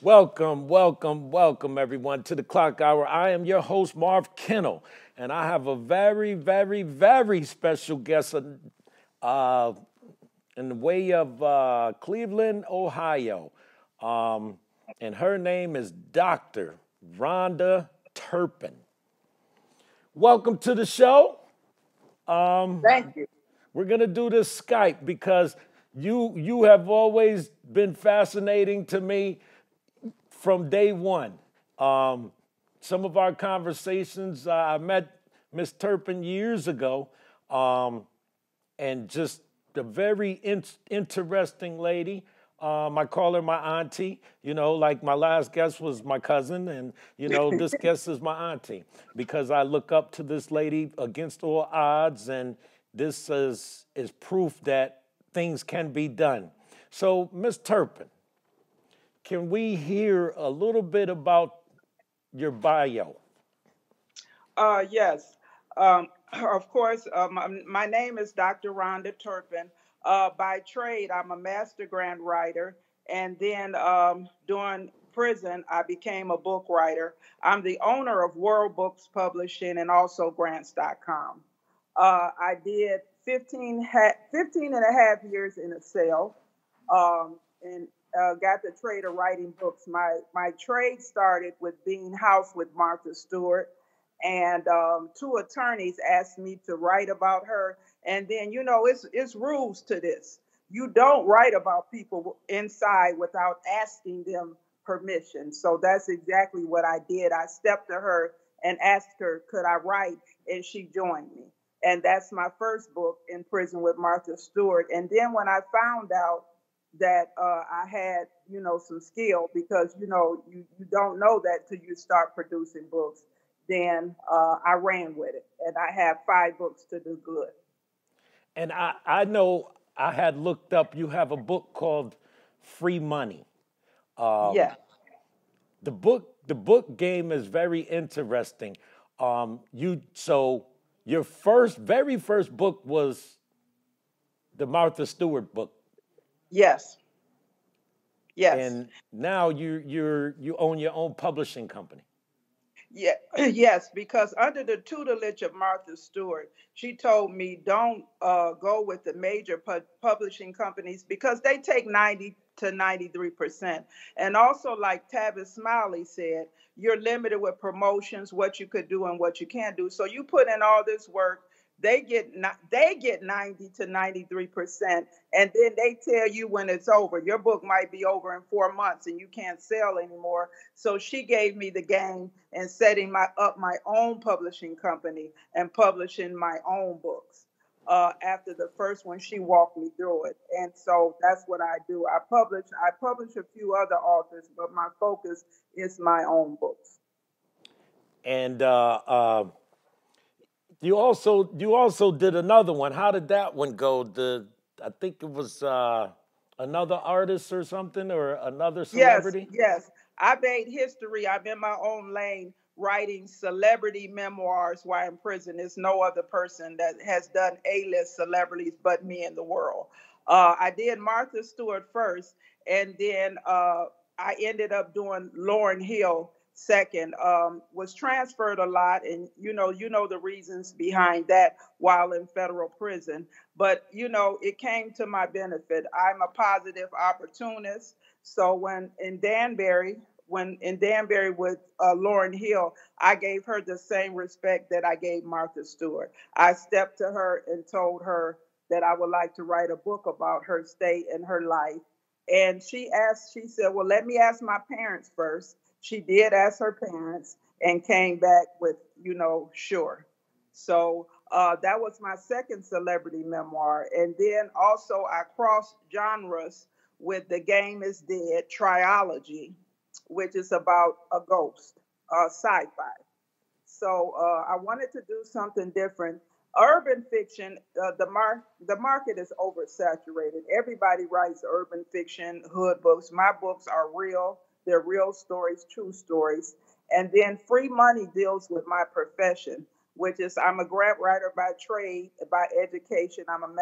Welcome, welcome, welcome, everyone, to the Clock Hour. I am your host, Marv Kennel, and I have a very, very, very special guest uh, in the way of Cleveland, Ohio. And her name is Dr. Rhonda Turpin. Welcome to the show. Thank you. We're gonna do this Skype because you have always been fascinating to me from day one. Um, some of our conversations, I met Miss Turpin years ago, and just a very interesting lady. I call her my auntie, like my last guest was my cousin, and this guest is my auntie because I look up to this lady against all odds, and this is proof that things can be done. So, Miss Turpin, can we hear a little bit about your bio? Yes. Of course, my name is Dr. Rhonda Turpin. By trade, I'm a master grant writer. And then during prison, I became a book writer. I'm the owner of World Books Publishing and also grants.com. I did 15 and a half years in a cell, and got the trade of writing books. My trade started with being house with Martha Stewart, and two attorneys asked me to write about her. And then it's rules to this. You don't write about people inside without asking them permission. So that's exactly what I did. I stepped to her and asked her, could I write? And she joined me. And that's my first book, In Prison with Martha Stewart. And then when I found out that I had, some skill, because, you don't know that till you start producing books, then I ran with it. And I have 5 books to do good. And I know I had looked up, you have a book called Free Money. Um, Yeah. the book game is very interesting. So your very first book was the Martha Stewart book, Yes. Yes. and now you own your own publishing company. Yeah, yes, because under the tutelage of Martha Stewart, she told me don't go with the major publishing companies because they take 90 to 93%. And also, like Tavis Smiley said, you're limited with promotions, what you could do and what you can't do. So you put in all this work, they get 90 to 93%, and then they tell you when it's over. Your book might be over in 4 months and you can't sell anymore. So she gave me the game and setting my own publishing company and publishing my own books. After the first one, she walked me through it, and so that's what I do. I publish a few other authors, but my focus is my own books. And you also did another one. How did that one go? I think it was another artist or something, or another Yes, celebrity. yes. I made history. I'm in my own lane writing celebrity memoirs while in prison. There's no other person that has done A-list celebrities but me in the world. I did Martha Stewart first, and then I ended up doing Lauryn Hill second. Was transferred a lot, and you know the reasons behind that while in federal prison. But it came to my benefit. I'm a positive opportunist. So when in Danbury with Lauryn Hill, I gave her the same respect that I gave Martha Stewart. I stepped to her and told her that I would like to write a book about her state and her life. And she said, well, let me ask my parents first. She did ask her parents and came back with, sure. So that was my second celebrity memoir. And then also I crossed genres with The Game is Dead trilogy, which is about a ghost, sci-fi. So I wanted to do something different. Urban fiction, the market is oversaturated. Everybody writes urban fiction, hood books. My books are real. They're real stories, true stories. And then Free Money deals with my profession, which is I'm a grant writer by trade, by education. I'm a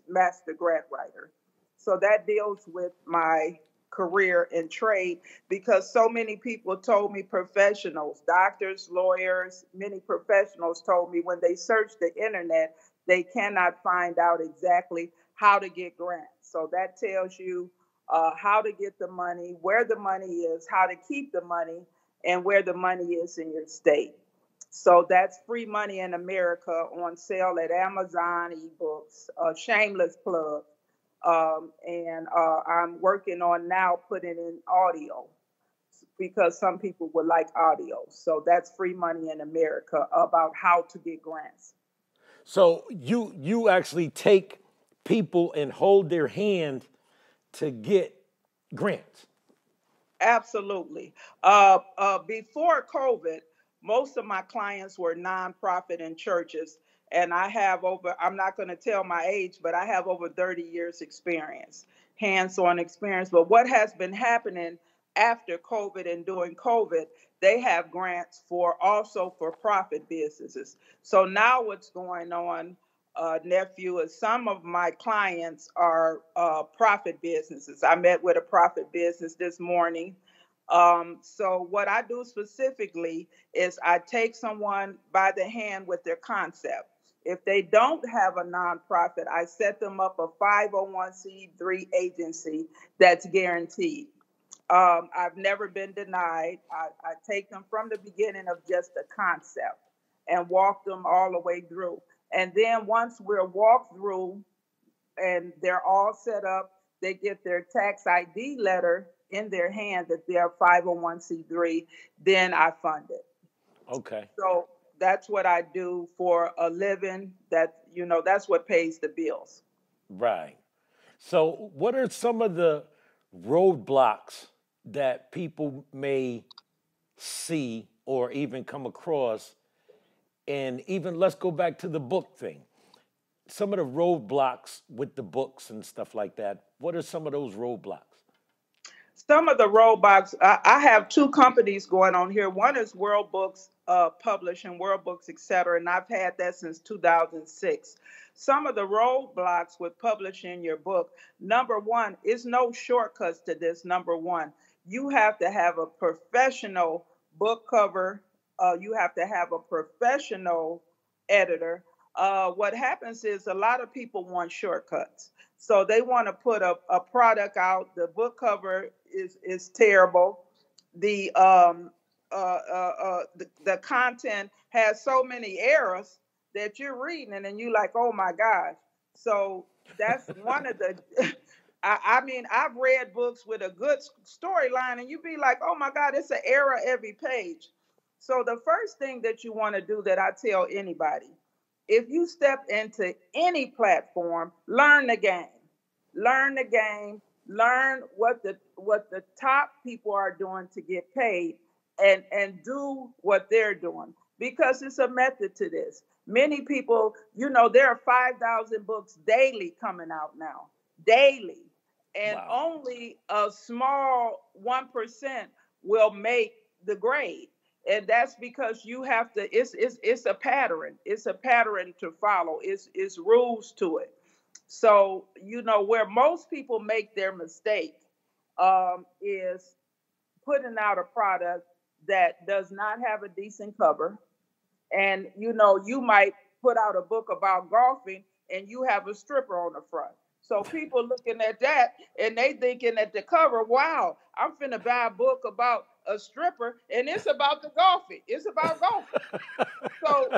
master grant writer. So that deals with my career in trade, because so many people told me, professionals, doctors, lawyers, many professionals told me when they search the internet, they cannot find out exactly how to get grants. So that tells you how to get the money, where the money is, how to keep the money, and where the money is in your state. So that's Free Money in America, on sale at Amazon eBooks. Shameless plug. And I'm working on now putting in audio, because some people would like audio. So that's Free Money in America, about how to get grants. So you actually take people and hold their hand to get grants. Absolutely. Before COVID, most of my clients were nonprofit and churches. And I have over, I'm not going to tell my age, but I have over 30 years experience, hands-on experience. But what has been happening after COVID and during COVID, they have grants for also for profit businesses. So now what's going on, nephew, is some of my clients are profit businesses. I met with a profit business this morning. So what I do specifically is I take someone by the hand with their concept. If they don't have a nonprofit, I set them up a 501c3 agency that's guaranteed. I've never been denied. I take them from the beginning of just a concept and walk them all the way through. And then once we're walked through and they're all set up, they get their tax ID letter in their hand that they're 501c3, then I fund it. Okay. So that's what I do for a living. That's what pays the bills. Right. So what are some of the roadblocks that people may see or even come across? And even let's go back to the book thing. Some of the roadblocks with the books and stuff like that. What are some of those roadblocks? Some of the roadblocks, I have two companies going on here. One is World Books Publishing, World Books, etc., and I've had that since 2006. Some of the roadblocks with publishing your book, number one, is no shortcuts to this. Number one, you have to have a professional book cover. You have to have a professional editor. What happens is a lot of people want shortcuts. So they want to put a product out. The book cover is terrible. The the content has so many errors that you're reading and you're like, oh my gosh. So that's one of the. I mean, I've read books with a good storyline, and you be like, oh my God, it's an error every page. So the first thing that you want to do, that I tell anybody, if you step into any platform, learn the game. Learn the game. Learn what the top people are doing to get paid, and do what they're doing, because it's a method to this. Many people, there are 5,000 books daily coming out now, daily, and Wow. only a small 1% will make the grade. And that's because you have to, it's a pattern. It's a pattern to follow. It's rules to it. So, where most people make their mistake is putting out a product that does not have a decent cover. And, you might put out a book about golfing and you have a stripper on the front. So people looking at that and they thinking at the cover, wow, I'm finna buy a book about a stripper, and it's about the golfing. It's about golfing. So,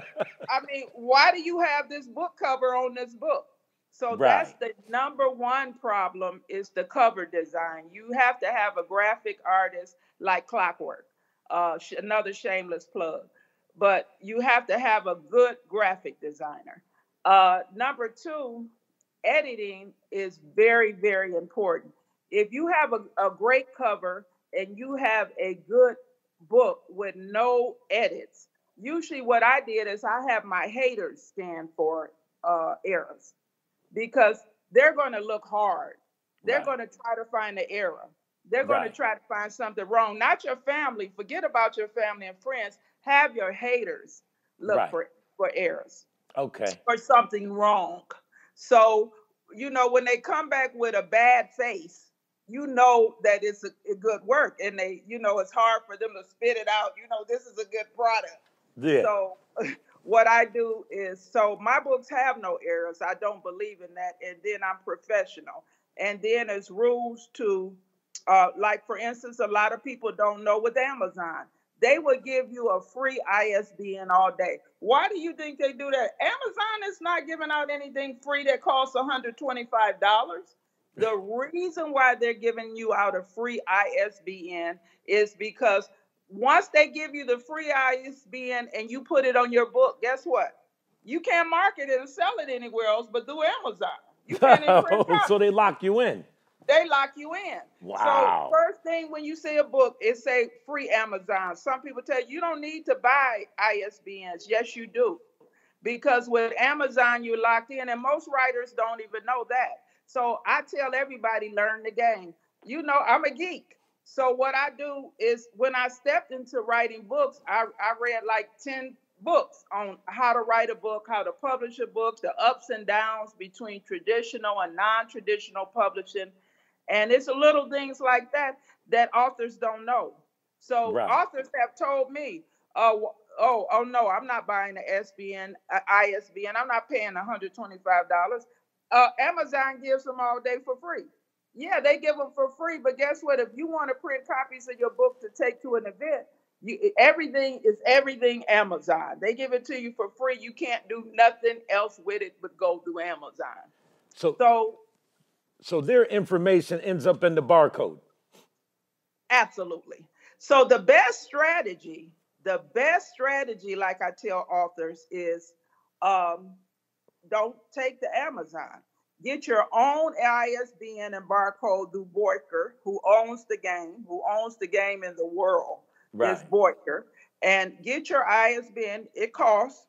I mean, why do you have this book cover on this book? So that's Right. the number one problem, is the cover design. You have to have a graphic artist like clockwork. Another shameless plug. But you have to have a good graphic designer. Number two, editing is very, very important. If you have a great cover and you have a good book with no edits, usually what I did is I have my haters scan for errors, because they're going to look hard. They're Right. going to try to find the error. They're going to Right. try to find something wrong. Not your family. Forget about your family and friends. Have your haters look Right. for errors Okay. or something wrong. So, when they come back with a bad face, you know that it's a good work, and they, it's hard for them to spit it out. This is a good product. Yeah. So what I do is, so my books have no errors. I don't believe in that. And then I'm professional. And then there's rules to, like for instance, a lot of people don't know with Amazon, they will give you a free ISBN all day. Why do you think they do that? Amazon is not giving out anything free that costs $125. The reason why they're giving you out a free ISBN is because once they give you the free ISBN and you put it on your book, guess what? You can't market it and sell it anywhere else but through Amazon. You can't even print copies. So they lock you in. They lock you in. Wow. So first thing when you see a book, it say free Amazon. Some people tell you don't need to buy ISBNs. Yes, you do. Because with Amazon, you're locked in, and most writers don't even know that. So I tell everybody, learn the game. I'm a geek. So what I do is when I stepped into writing books, I read like 10 books on how to write a book, how to publish a book, the ups and downs between traditional and non-traditional publishing. And it's little things like that that authors don't know. So authors have told me, oh no, I'm not buying the ISBN. I'm not paying $125. Amazon gives them all day for free. Yeah, they give them for free, but guess what? If you want to print copies of your book to take to an event, everything Amazon. They give it to you for free. You can't do nothing else with it but go through Amazon. So their information ends up in the barcode. Absolutely. So the best strategy, like I tell authors, is don't take the Amazon. Get your own ISBN and barcode through Boyker, who owns the game in the world. Right. Is Boyker. And get your ISBN. It costs.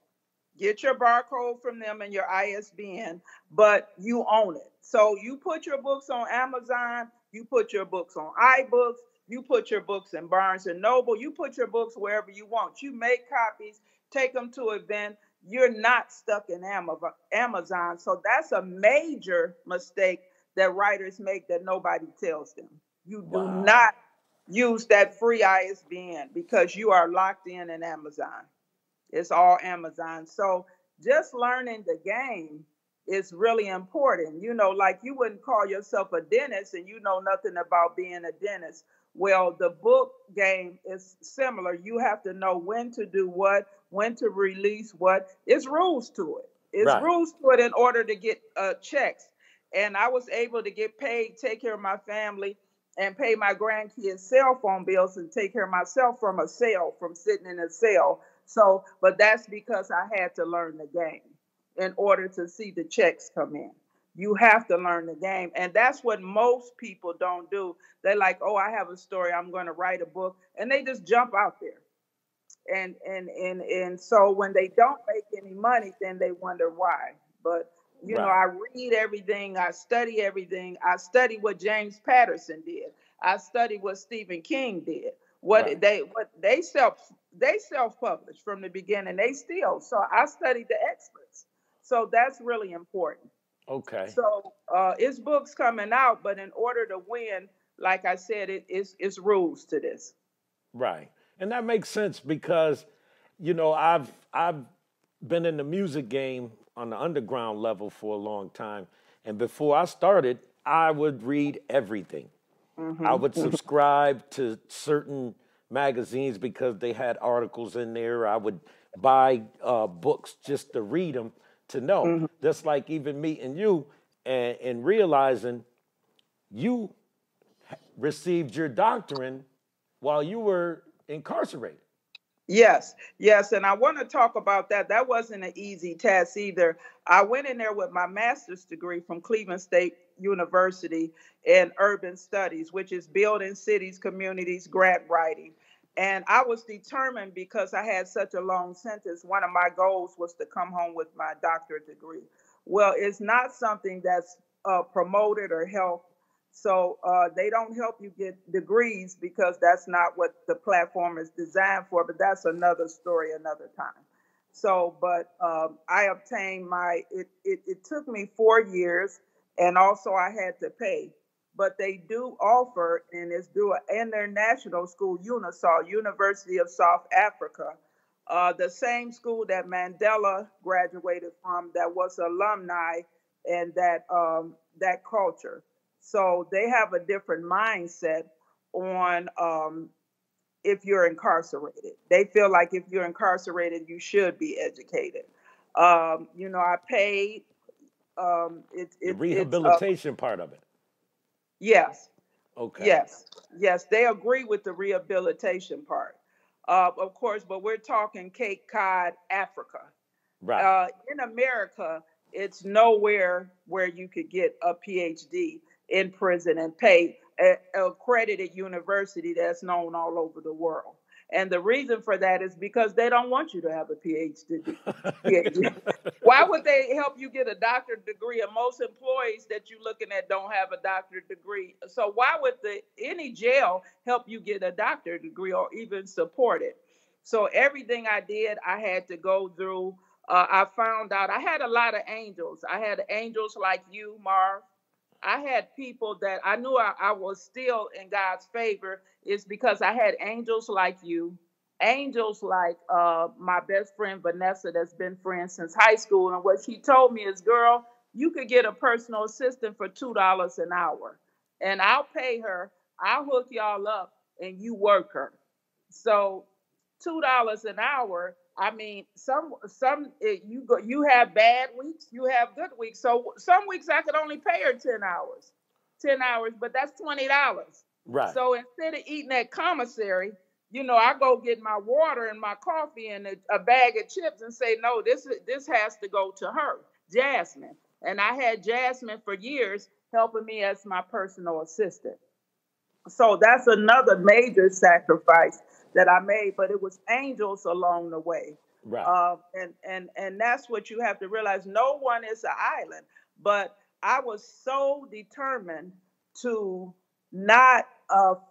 Get your barcode from them and your ISBN, but you own it. So you put your books on Amazon, you put your books on iBooks, you put your books in Barnes & Noble, you put your books wherever you want. You make copies, take them to an event. You're not stuck in Amazon. So that's a major mistake that writers make that nobody tells them. You do not use that free ISBN because you are locked in Amazon. It's all Amazon. So just learning the game is really important. Like you wouldn't call yourself a dentist and you know nothing about being a dentist. Well, the book game is similar. You have to know when to do what, when to release what. It's rules to it. Rules to it in order to get checks. And I was able to get paid, take care of my family, and pay my grandkids' cell phone bills and take care of myself from sitting in a cell. So, but that's because I had to learn the game in order to see the checks come in. You have to learn the game. And that's what most people don't do. They're like, oh, I have a story. I'm going to write a book. And they just jump out there. And so when they don't make any money, then they wonder why. But, I read everything. I study everything. I study what James Patterson did. I study what Stephen King did. They self-published from the beginning. They still. So I studied the experts. So that's really important. Okay. So it's books coming out, but in order to win, like I said, it's rules to this. Right. And that makes sense because, I've been in the music game on the underground level for a long time. And before I started, I would read everything. Mm-hmm. I would subscribe to certain magazines because they had articles in there. I would buy books just to read them to know. Mm-hmm. Just like even meeting you and realizing you received your doctorate while you were incarcerated. Yes. And I want to talk about that. That wasn't an easy task either. I went in there with my master's degree from Cleveland State University in urban studies, which is building cities, communities, grant writing. And I was determined because I had such a long sentence. One of my goals was to come home with my doctorate degree. Well, it's not something that's promoted or helped. So they don't help you get degrees because that's not what the platform is designed for. But that's another story, another time. So, but I obtained it took me 4 years, and also I had to pay but they do offer, and it's through an international school, UNISOL, University of South Africa, the same school that Mandela graduated from, that was alumni and that culture. So they have a different mindset on if you're incarcerated. They feel like if you're incarcerated, you should be educated. I paid. The rehabilitation part of it. Yes. Okay. Yes, they agree with the rehabilitation part. Of course, but we're talking Cape Cod, Africa. Right. In America, it's nowhere where you could get a PhD in prison and pay an accredited university that's known all over the world. And the reason for that is because they don't want you to have a PhD. Why would they help you get a doctorate degree? And most employees that you're looking at don't have a doctorate degree. So why would any jail help you get a doctorate degree or even support it? So everything I did, I had to go through. I found out I had a lot of angels. I had angels like you, Marv. I had people that I knew I was still in God's favor is because I had angels like you, angels like my best friend Vanessa, that's been friends since high school. And what she told me is, girl, you could get a personal assistant for $2 an hour, and I'll pay her. I'll hook y'all up, and you work her. So $2 an hour. I mean, you have bad weeks, you have good weeks. So some weeks I could only pay her 10 hours, but that's $20. Right. So instead of eating at commissary, I go get my water and my coffee and a bag of chips and say, no, this has to go to her, Jasmine. And I had Jasmine for years helping me as my personal assistant. So that's another major sacrifice that I made, but it was angels along the way. Right. And that's what you have to realize. No one is an island, but I was so determined to not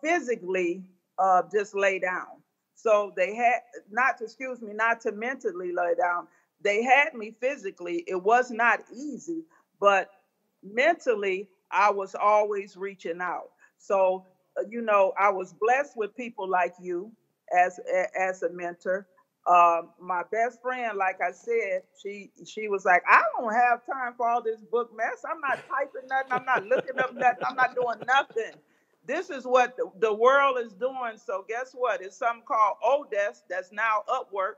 physically just lay down. So they had not to mentally lay down. They had me physically. It was not easy, but mentally I was always reaching out. So I was blessed with people like you as a mentor. My best friend, like I said, she was like, I don't have time for all this book mess. I'm not typing nothing. I'm not looking up nothing. I'm not doing nothing. This is what the world is doing. So guess what? It's something called Odesk that's now Upwork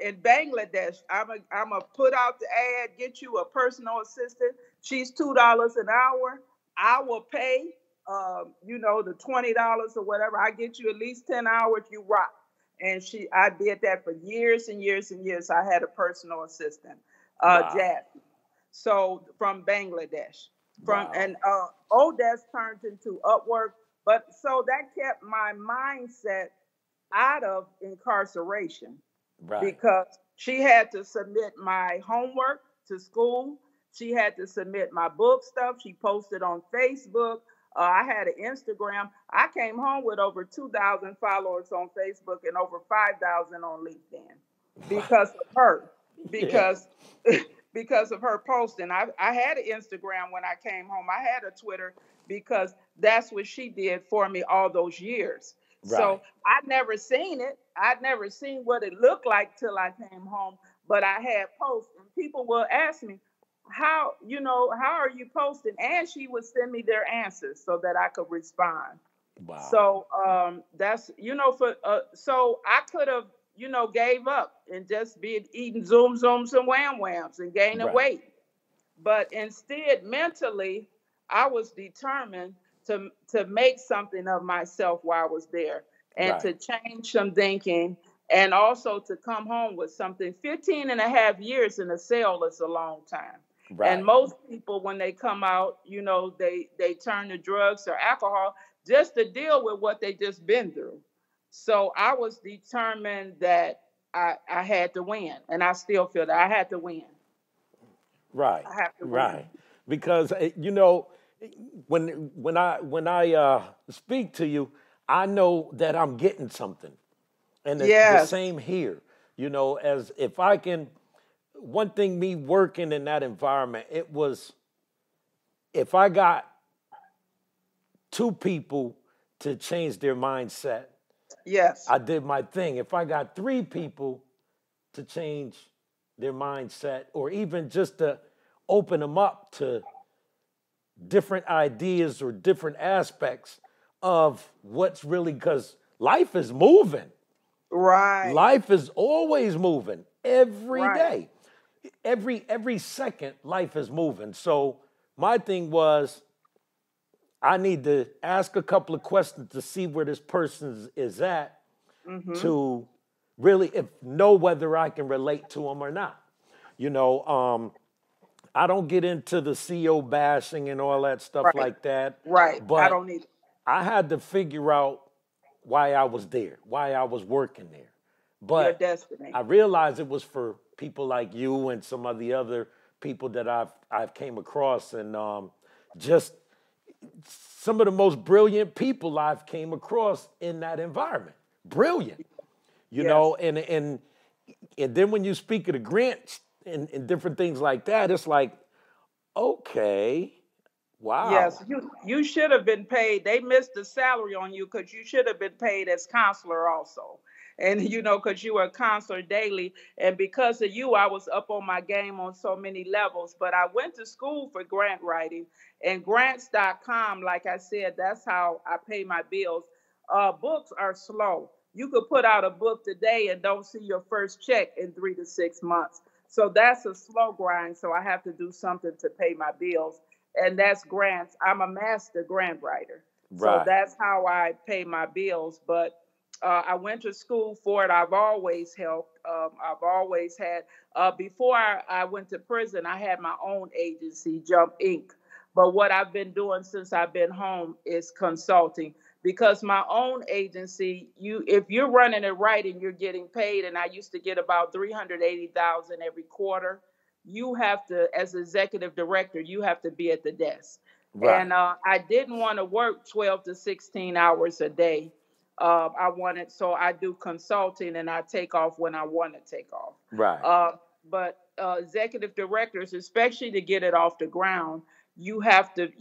in Bangladesh. I'm a put out the ad, get you a personal assistant. She's $2 an hour. I will pay the $20 or whatever. I get you at least 10 hours, you rock. And I did that for years and years and years. I had a personal assistant, Wow. Jasmine. So from Bangladesh, Wow. and Odesk turned into Upwork. But so that kept my mindset out of incarceration. Right. Because she had to submit my homework to school. She had to submit my book stuff. She posted on Facebook. I had an Instagram. I came home with over 2,000 followers on Facebook and over 5,000 on LinkedIn because of her. Because of her posting. I had an Instagram when I came home. I had a Twitter because that's what she did for me all those years. Right. So I'd never seen it. I'd never seen what it looked like till I came home. But I had posts, and people will ask me, how are you posting? And she would send me their answers so that I could respond. Wow. So that's so I could have gave up and just been eating zooms and whams and gaining weight. But instead, mentally, I was determined to make something of myself while I was there and to change some thinking, and also to come home with something. 15 and a half years in a cell is a long time. Right. And most people, when they come out, they turn to drugs or alcohol just to deal with what they just been through. So I was determined that I had to win, and I still feel that I had to win. Right. I have to win. Right. Because when I speak to you, I know that I'm getting something, and it's the same here. As if I can. One thing, me working in that environment, it was if I got 2 people to change their mindset, Yes. I did my thing. If I got 3 people to change their mindset, or even just to open them up to different ideas or different aspects of what's really, because life is moving. Right. Life is always moving every Right. day. Every second, life is moving. So my thing was, I need to ask a couple of questions to see where this person is at, to really know whether I can relate to them or not. You know, I don't get into the CEO bashing and all that stuff Right. like that, Right. I but don't need. I had to figure out why I was there, why I was working there. Your But destiny. I realized it was for people like you and some of the other people that I've came across, and just some of the most brilliant people I've came across in that environment. Brilliant, you know, Yes. and then when you speak of the grants and different things like that, it's like, okay, wow, Yes. You should have been paid. They missed the salary on you because you should have been paid as counselor also. And because you were a counselor daily, and because of you, I was up on my game on so many levels. But I went to school for grant writing, and grants.com, like I said, that's how I pay my bills. Books are slow. You could put out a book today and don't see your first check in 3 to 6 months. So that's a slow grind. So I have to do something to pay my bills, and that's grants. I'm a master grant writer. So right, that's how I pay my bills. But I went to school for it. I've always helped. I've always had, before I went to prison, I had my own agency, Jump Inc. But what I've been doing since I've been home is consulting, because my own agency, if you're running it right and you're getting paid, and I used to get about 380,000 every quarter, you have to, as executive director, you have to be at the desk. right, And I didn't want to work 12 to 16 hours a day. So I do consulting, and I take off when I want to take off. right, But executive directors, especially to get it off the ground, you have to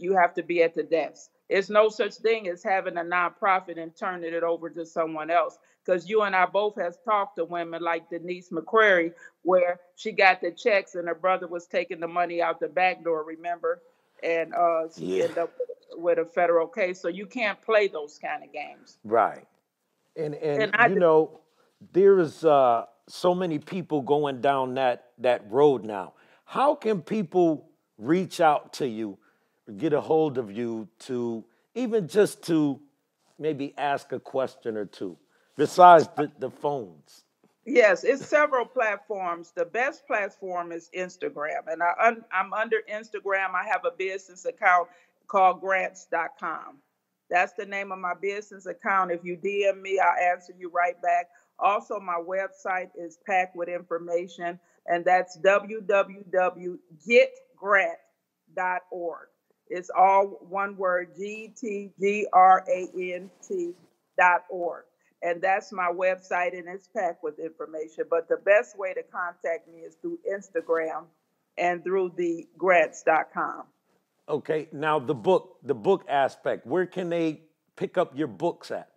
be at the desk. It's no such thing as having a nonprofit and turning it over to someone else. Because you and I both has talked to women like Denise McCrary, where she got the checks and her brother was taking the money out the back door, remember? And she yeah, ended up with a federal case. So you can't play those kind of games. right. And And I there is so many people going down that road now. How can people reach out to you, get a hold of you, to even just to maybe ask a question or two, besides the phones? Yes, it's several platforms. The best platform is Instagram. And I'm under Instagram. I have a business account called grants.com. That's the name of my business account. If you DM me, I'll answer you right back. Also, my website is packed with information, and that's www.getgrant.org. It's all one word, GTGRANT.org. And that's my website, and it's packed with information. But the best way to contact me is through Instagram and through the grants.com. Okay, now the book aspect. Where can they pick up your books at?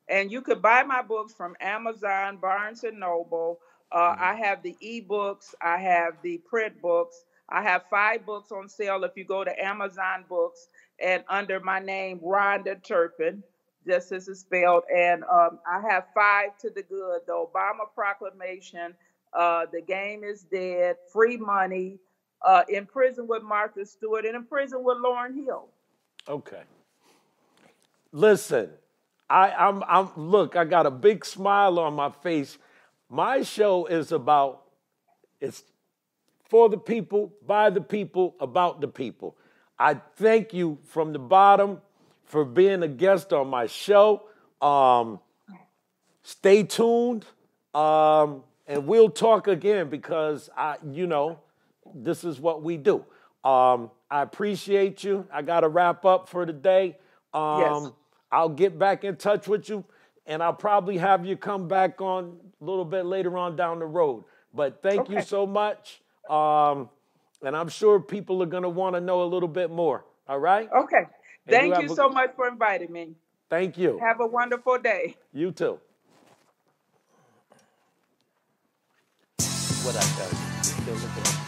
And you could buy my books from Amazon, Barnes and Noble. I have the ebooks, I have the print books. I have 5 books on sale if you go to Amazon Books and under my name, Rhonda Turpin, just as it's spelled. And I have 5 to the good: the Obama Proclamation, The Game is Dead, Free Money, In Prison with Martha Stewart, and In Prison with Lauryn Hill. Okay. Listen, I'm look, I got a big smile on my face. My show is it's for the people, by the people, about the people. I thank you from the bottom for being a guest on my show. Stay tuned, and we'll talk again, because this is what we do. I appreciate you. I got to wrap up for the day. Yes. I'll get back in touch with you, and I'll probably have you come back on a little bit later on down the road. But thank you Okay. so much. And I'm sure people are going to want to know a little bit more. All right? Okay. Thank you so much for inviting me. Thank you. Have a wonderful day. You too. What I tell you, still looking at